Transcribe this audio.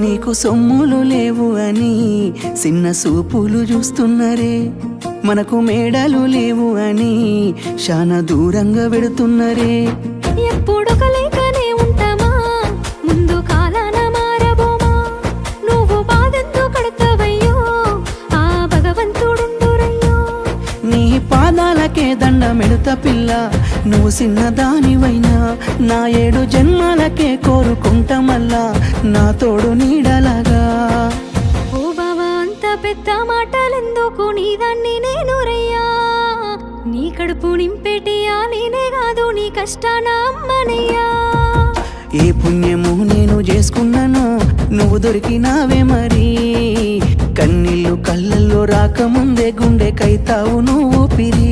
నీకు సొమ్ములు లేవు అని చిన్న సూపులు చూస్తున్నరే, మనకు మేడలు లేవు అని శానా దూరంగా వెడుతున్నరే. ఎప్పుడు కలేకనే ఉంటామా, ముందు కాలాన మారబోమా. నువ్వు బాధంతో కడతావయ్యో, ఆ భగవంతుడుండురయ్యో. నీ పాదాలకే దండమెడుత పిల్ల, నువ్వు చిన్నదానివైనా నా 7 జన్మాలకే కోరుకుంటా మల్లా నా తోడు నీడలాగా. ఓ బావా అంత పెద్ద మాటలెందుకు, నీదాన్ని నేను రయ్యా. నీ కడుపు నింపేటియా నేనే కాదు, నీ కష్టాన అమ్మనయ్యా. ఏ పుణ్యము నేను చేసుకున్నాను, నువ్వు దొరికినావే మరి. కన్నీళ్ళు కళ్ళల్లో రాకముందే గుండె కైతావు నువ్వు పిరి.